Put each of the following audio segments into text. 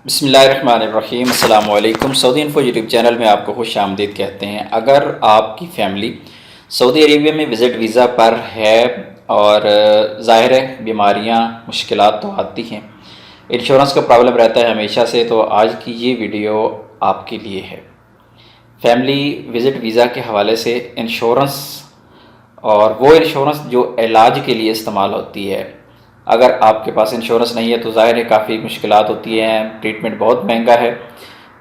بسم اللہ الرحمن الرحیم۔ السلام علیکم۔ سعودی انفو یوٹیوب چینل میں آپ کو خوش آمدید کہتے ہیں۔ اگر آپ کی فیملی سعودی عربیہ میں وزٹ ویزا پر ہے اور ظاہر ہے بیماریاں مشکلات تو آتی ہیں، انشورنس کا پرابلم رہتا ہے ہمیشہ سے، تو آج کی یہ ویڈیو آپ کے لیے ہے۔ فیملی وزٹ ویزا کے حوالے سے انشورنس، اور وہ انشورنس جو علاج کے لیے استعمال ہوتی ہے، اگر آپ کے پاس انشورنس نہیں ہے تو ظاہر ہے کافی مشکلات ہوتی ہیں، ٹریٹمنٹ بہت مہنگا ہے۔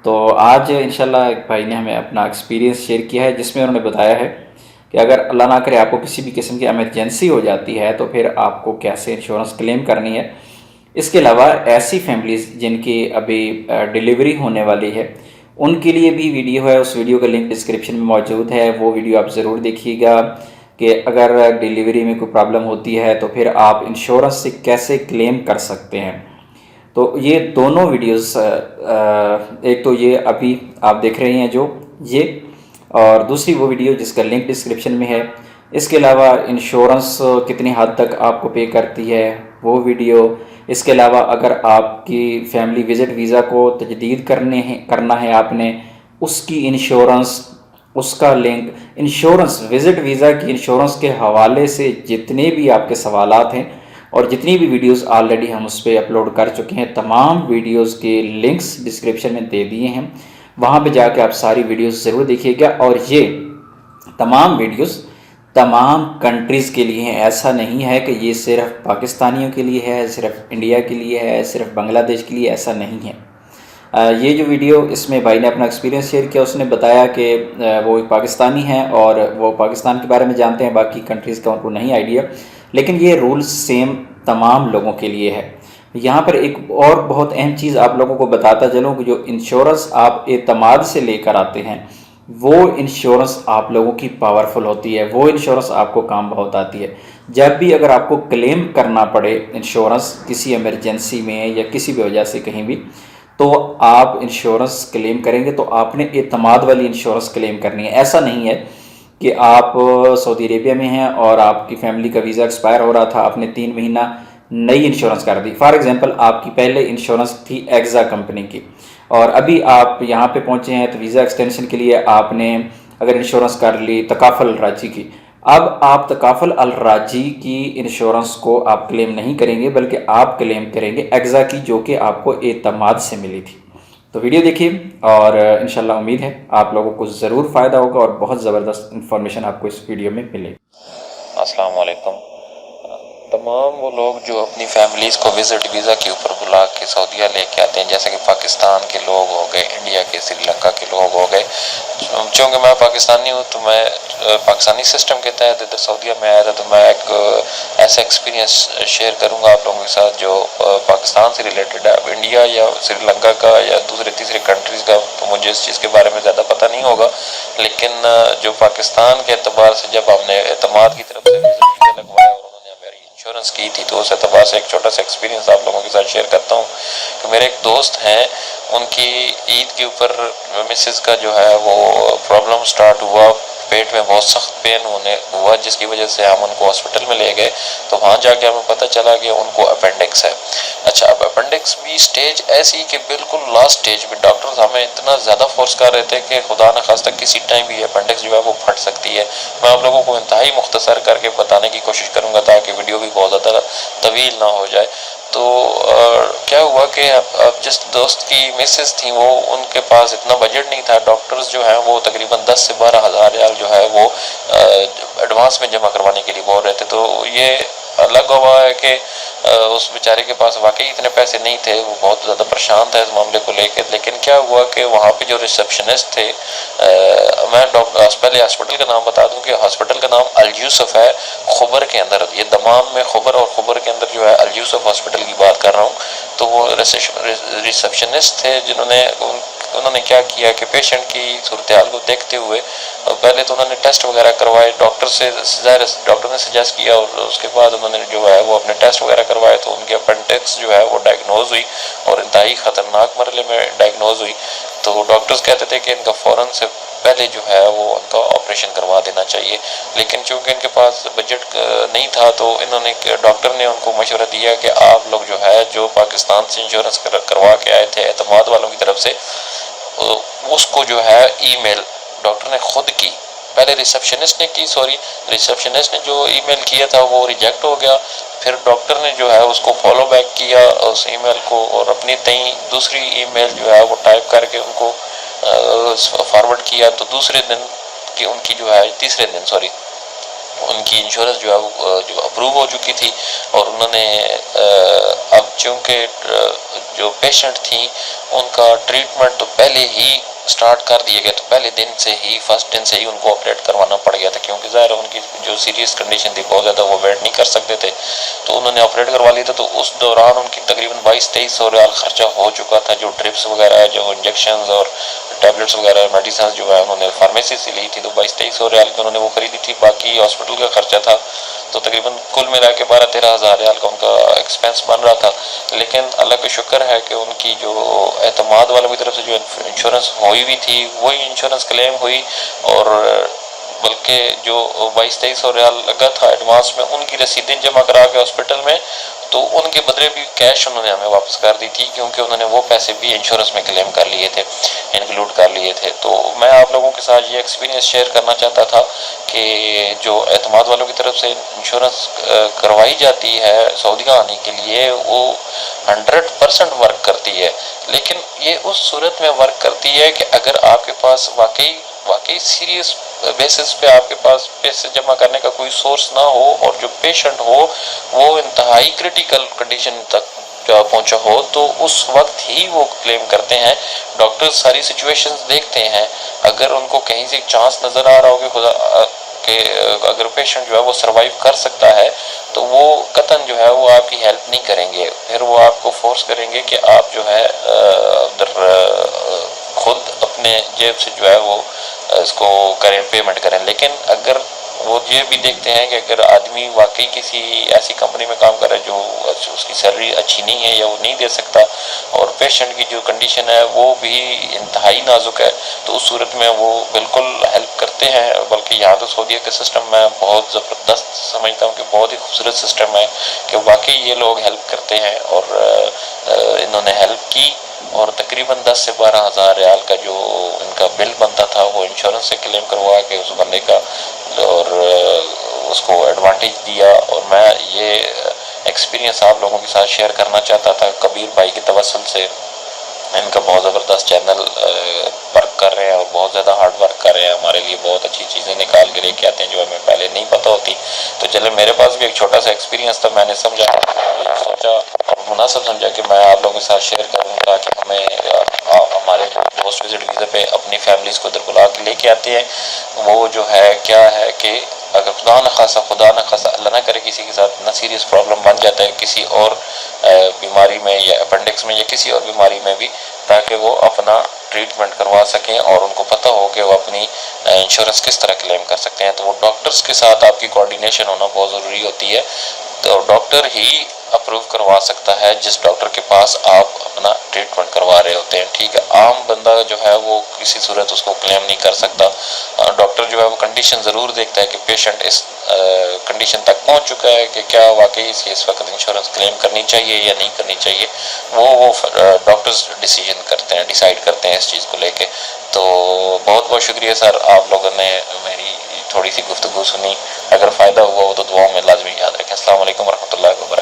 تو آج انشاءاللہ ایک بھائی نے ہمیں اپنا ایکسپیرینس شیئر کیا ہے، جس میں انہوں نے بتایا ہے کہ اگر اللہ نہ کرے آپ کو کسی بھی قسم کی ایمرجنسی ہو جاتی ہے تو پھر آپ کو کیسے انشورنس کلیم کرنی ہے۔ اس کے علاوہ ایسی فیملیز جن کی ابھی ڈیلیوری ہونے والی ہے، ان کے لیے بھی ویڈیو ہے، اس ویڈیو کا لنک ڈسکرپشن میں موجود ہے، وہ ویڈیو آپ ضرور دیکھیے گا کہ اگر ڈیلیوری میں کوئی پرابلم ہوتی ہے تو پھر آپ انشورنس سے کیسے کلیم کر سکتے ہیں۔ تو یہ دونوں ویڈیوز، ایک تو یہ ابھی آپ دیکھ رہے ہیں جو یہ، اور دوسری وہ ویڈیو جس کا لنک ڈسکرپشن میں ہے۔ اس کے علاوہ انشورنس کتنی حد تک آپ کو پے کرتی ہے وہ ویڈیو، اس کے علاوہ اگر آپ کی فیملی وزٹ ویزا کو تجدید کرنا ہے آپ نے، اس کی انشورنس، اس کا لنک، انشورنس وزٹ ویزا کی انشورنس کے حوالے سے جتنے بھی آپ کے سوالات ہیں اور جتنی بھی ویڈیوز آلریڈی ہم اس پہ اپلوڈ کر چکے ہیں، تمام ویڈیوز کے لنکس ڈسکرپشن میں دے دیے ہیں، وہاں پہ جا کے آپ ساری ویڈیوز ضرور دیکھیے گا۔ اور یہ تمام ویڈیوز تمام کنٹریز کے لیے ہیں، ایسا نہیں ہے کہ یہ صرف پاکستانیوں کے لیے ہے، صرف انڈیا کے لیے ہے، صرف بنگلہ دیش کے لیے، ایسا نہیں ہے۔ یہ جو ویڈیو، اس میں بھائی نے اپنا ایکسپیرینس شیئر کیا، اس نے بتایا کہ وہ ایک پاکستانی ہیں اور وہ پاکستان کے بارے میں جانتے ہیں، باقی کنٹریز کا ان کو نہیں آئیڈیا، لیکن یہ رولز سیم تمام لوگوں کے لیے ہے۔ یہاں پر ایک اور بہت اہم چیز آپ لوگوں کو بتاتا چلوں کہ جو انشورنس آپ اعتماد سے لے کر آتے ہیں، وہ انشورنس آپ لوگوں کی پاورفل ہوتی ہے، وہ انشورنس آپ کو کام بہت آتی ہے۔ جب بھی اگر آپ کو کلیم کرنا پڑے انشورنس کسی ایمرجنسی میں یا کسی بھی وجہ سے کہیں بھی، تو آپ انشورنس کلیم کریں گے تو آپ نے اعتماد والی انشورنس کلیم کرنی ہے۔ ایسا نہیں ہے کہ آپ سعودی عربیہ میں ہیں اور آپ کی فیملی کا ویزا ایکسپائر ہو رہا تھا، آپ نے 3 مہینہ نئی انشورنس کر دی۔ فار ایگزامپل آپ کی پہلے انشورنس تھی ایگزا کمپنی کی، اور ابھی آپ یہاں پہ پہنچے ہیں تو ویزا ایکسٹینشن کے لیے آپ نے اگر انشورنس کر لی تکافل الراجی کی، اب آپ تکافل الراجی کی انشورنس کو آپ کلیم نہیں کریں گے، بلکہ آپ کلیم کریں گے ایگزا کی، جو کہ آپ کو اعتماد سے ملی تھی۔ تو ویڈیو دیکھیے، اور انشاءاللہ امید ہے آپ لوگوں کو ضرور فائدہ ہوگا اور بہت زبردست انفارمیشن آپ کو اس ویڈیو میں ملے گی۔ السلام علیکم۔ تمام وہ لوگ جو اپنی فیملیز کو وزٹ ویزا کے اوپر بلا کے سعودیہ لے کے آتے ہیں، جیسے کہ پاکستان کے لوگ ہو گئے، انڈیا کے، سری لنکا کے لوگ ہو گئے، چونکہ میں پاکستانی ہوں تو میں پاکستانی سسٹم کے تحت ادھر سعودیہ میں آیا تھا، تو میں ایک ایسا ایکسپیرینس شیئر کروں گا آپ لوگوں کے ساتھ جو پاکستان سے ریلیٹڈ ہے۔ اب انڈیا یا سری لنکا کا یا دوسرے تیسرے کنٹریز کا تو مجھے اس چیز کے بارے میں زیادہ پتہ نہیں ہوگا، لیکن جو پاکستان کے اعتبار سے جب ہم نے اعتماد کی طرف سے وزٹ ویزا لگوایا اور انہوں نے ہماری انشورنس کی تھی، تو اس اعتبار سے ایک چھوٹا سا ایکسپیرینس آپ لوگوں کے ساتھ شیئر کرتا ہوں کہ میرے ایک دوست ہیں، ان کی عید کے اوپر مسز کا جو ہے وہ پرابلم سٹارٹ ہوا، پیٹ میں بہت سخت پین ہونے ہوا، جس کی وجہ سے ہم ان کو ہاسپٹل میں لے گئے، تو وہاں جا کے ہمیں پتہ چلا کہ ان کو اپینڈکس ہے۔ اچھا، اب اپینڈکس بھی سٹیج ایسی کہ بالکل لاسٹ سٹیج پہ ڈاکٹرز ہمیں اتنا زیادہ فورس کر رہے تھے کہ خدا نخواستہ کسی ٹائم بھی اپینڈکس جو ہے وہ پھٹ سکتی ہے۔ میں آپ لوگوں کو انتہائی مختصر کر کے بتانے کی کوشش کروں گا تاکہ ویڈیو بھی بہت زیادہ طویل نہ ہو جائے۔ تو کیا ہوا کہ اب جس دوست کی مسز تھیں، وہ ان کے پاس اتنا بجٹ نہیں تھا، ڈاکٹرز جو ہیں وہ تقریباً 10 سے 12 ہزار ریال جو ہے وہ ایڈوانس میں جمع کروانے کے لیے بول رہے تھے۔ تو یہ الگ ہوا ہے کہ اس بیچارے کے پاس واقعی اتنے پیسے نہیں تھے، وہ بہت زیادہ پریشان تھا اس معاملے کو لے کے۔ لیکن کیا ہوا کہ وہاں پہ جو ریسپشنسٹ تھے، میں پہلے ہاسپٹل کا نام بتا دوں کہ ہاسپٹل کا نام الیوسف ہے، خبر کے اندر، یہ دمام میں خبر، اور خبر کے اندر جو ہے الیوسف ہاسپٹل کی بات کر رہا ہوں۔ تو وہ ریسپشنسٹ تھے انہوں نے کیا کیا کہ پیشنٹ کی صورتحال کو دیکھتے ہوئے پہلے تو انہوں نے ٹیسٹ وغیرہ کروائے، ڈاکٹر نے سجیسٹ کیا، اور اس کے بعد انہوں نے جو ہے وہ اپنے ٹیسٹ وغیرہ کروائے، تو ان کی اپینڈکس جو ہے وہ ڈائگنوز ہوئی اور انتہائی خطرناک مرحلے میں ڈائگنوز ہوئی۔ تو ڈاکٹرز کہتے تھے کہ ان کا فوراً سے پہلے جو ہے وہ ان کا آپریشن کروا دینا چاہیے. لیکن چونکہ ان کے پاس بجٹ نہیں تھا تو انہوں نے ڈاکٹر نے ان کو مشورہ دیا کہ آپ لوگ جو ہے جو پاکستان سے انشورنس کروا کے آئے تھے اعتماد والوں کی طرف سے، اس کو جو ہے ای میل ڈاکٹر نے خود کی، پہلے ریسیپشنسٹ نے کی، ریسیپشنسٹ نے جو ای میل کیا تھا وہ ریجیکٹ ہو گیا. پھر ڈاکٹر نے جو ہے اس کو فالو بیک کیا اس ای میل کو، اور اپنی تئیں دوسری ای میل جو ہے وہ ٹائپ کر کے ان کو فارورڈ کیا. تو دوسرے دن کہ ان کی جو ہے تیسرے دن ان کی انشورنس جو ہے وہ جو اپروو ہو چکی تھی. اور انہوں نے اب چونکہ جو پیشنٹ تھیں ان کا ٹریٹمنٹ تو پہلے ہی سٹارٹ کر دیا گیا، تو پہلے دن سے ہی فرسٹ دن سے ہی ان کو آپریٹ کروانا پڑ گیا تھا، کیونکہ ظاہر ان کی جو سیریس کنڈیشن تھی بہت زیادہ وہ ویٹ نہیں کر سکتے تھے. تو انہوں نے آپریٹ کروا لیا تھا. تو اس دوران ان کی تقریباً 2200-2300 ریال خرچہ ہو چکا تھا، جو ڈرپس وغیرہ ہے، جو انجیکشنز اور ٹیبلٹس وغیرہ میڈیسنز جو ہے انہوں نے فارمیسی سے لی تھی. تو 2200-2300 ریال کی انہوں نے وہ خریدی تھی، باقی ہاسپٹل کا خرچہ تھا. تو تقریباً کل ملا کے 12-13 ہزار ریال کا ان کا ایکسپینس بن رہا تھا. لیکن اللہ کا شکر ہے کہ ان کی جو اعتماد والوں کی طرف سے جو انشورنس ہوئی بھی تھی وہی انشورنس کلیم ہوئی. اور بلکہ جو 2200-2300 ریال لگا تھا ایڈوانس میں، ان کی رسیدیں جمع کرا کے ہاسپٹل میں، تو ان کے بدلے بھی کیش انہوں نے ہمیں واپس کر دی تھی، کیونکہ انہوں نے وہ پیسے بھی انشورنس میں کلیم کر لیے تھے، انکلوڈ کر لیے تھے. تو میں آپ لوگوں کے ساتھ یہ ایکسپیرینس شیئر کرنا چاہتا تھا کہ جو اعتماد والوں کی طرف سے انشورنس کروائی جاتی ہے سعودیہ آنے کے لیے وہ 100% ورک کرتی ہے. لیکن یہ اس صورت میں ورک کرتی ہے کہ اگر آپ کے پاس واقعی سیریس بیسس پہ آپ کے پاس پیسے جمع کرنے کا کوئی سورس نہ ہو، اور جو پیشنٹ ہو وہ انتہائی کریٹیکل کنڈیشن تک پہنچا ہو، تو اس وقت ہی وہ کلیم کرتے ہیں. ڈاکٹر ساری سچویشنز دیکھتے ہیں، اگر ان کو کہیں سے چانس نظر آ رہا ہو کہ اگر پیشنٹ جو ہے وہ سروائیو کر سکتا ہے تو وہ قطعاً جو ہے وہ آپ کی ہیلپ نہیں کریں گے. پھر وہ آپ کو فورس کریں گے کہ آپ جو ہے خود اپنے جیب سے جو ہے وہ اس کو کریں، پیمنٹ کریں. لیکن اگر وہ یہ بھی دیکھتے ہیں کہ اگر آدمی واقعی کسی ایسی کمپنی میں کام کر رہا ہے جو اس کی سیلری اچھی نہیں ہے یا وہ نہیں دے سکتا، اور پیشنٹ کی جو کنڈیشن ہے وہ بھی انتہائی نازک ہے، تو اس صورت میں وہ بالکل ہیلپ کرتے ہیں. بلکہ یہاں تو سعودیہ کے سسٹم میں بہت زبردست سمجھتا ہوں کہ بہت ہی خوبصورت سسٹم ہے کہ واقعی یہ لوگ ہیلپ کرتے ہیں. اور انہوں نے ہیلپ کی، اور تقریباً 10 سے 12 ہزار ریال کا جو ان کا بل بنتا تھا وہ انشورنس سے کلیم کروا کے اس بندے کا، اور اس کو ایڈوانٹیج دیا. اور میں یہ ایکسپیرینس آپ لوگوں کے ساتھ شیئر کرنا چاہتا تھا کبیر بھائی کے توسل سے. ان کا بہت زبردست چینل ورک کر رہے ہیں اور بہت زیادہ ہارڈ ورک کر رہے ہیں، ہمارے لیے بہت اچھی چیزیں نکال کے لے کے آتے ہیں جو ہمیں پہلے نہیں پتہ ہوتی. تو چلے میرے پاس بھی ایک چھوٹا سا ایکسپیرینس تھا، میں نے سوچا مناسب سمجھا کہ میں آپ لوگوں کے ساتھ شیئر کروں تاکہ ہمیں ہمارے پوسٹ وزٹ ویزا پہ اپنی فیملیز کو ادھر بلا کے لے کے آتے ہیں. وہ جو ہے کیا ہے کہ اگر خدا نخواستہ اللہ نہ کرے کسی کے ساتھ نہ سیریس پرابلم بن جاتا ہے کسی اور بیماری میں یا اپنڈکس میں یا کسی اور بیماری میں بھی، تاکہ وہ اپنا ٹریٹمنٹ کروا سکیں اور ان کو پتہ ہو کہ وہ اپنی انشورنس کس طرح کلیم کر سکتے ہیں. تو وہ ڈاکٹرز کے ساتھ آپ کی کوارڈینیشن ہونا بہت ضروری ہوتی ہے. تو ڈاکٹر ہی اپروو کروا سکتا ہے جس ڈاکٹر کے پاس آپ اپنا ٹریٹمنٹ کروا رہے ہوتے ہیں. ٹھیک ہے، عام بندہ جو ہے وہ کسی صورت اس کو کلیم نہیں کر سکتا. ڈاکٹر جو ہے وہ کنڈیشن ضرور دیکھتا ہے کہ پیشنٹ اس کنڈیشن تک پہنچ چکا ہے کہ کیا واقعی اس وقت انشورنس کلیم کرنی چاہیے یا نہیں کرنی چاہیے. وہ ڈاکٹرز ڈیسائیڈ کرتے ہیں اس چیز کو لے کے. تو بہت بہت شکریہ سر، آپ لوگوں نے میری تھوڑی سی گفتگو سنی. اگر فائدہ ہوا ہو تو دعاؤں میں لازمی یاد رکھیں. السلام علیکم ورحمۃ اللہ وبرکاتہ.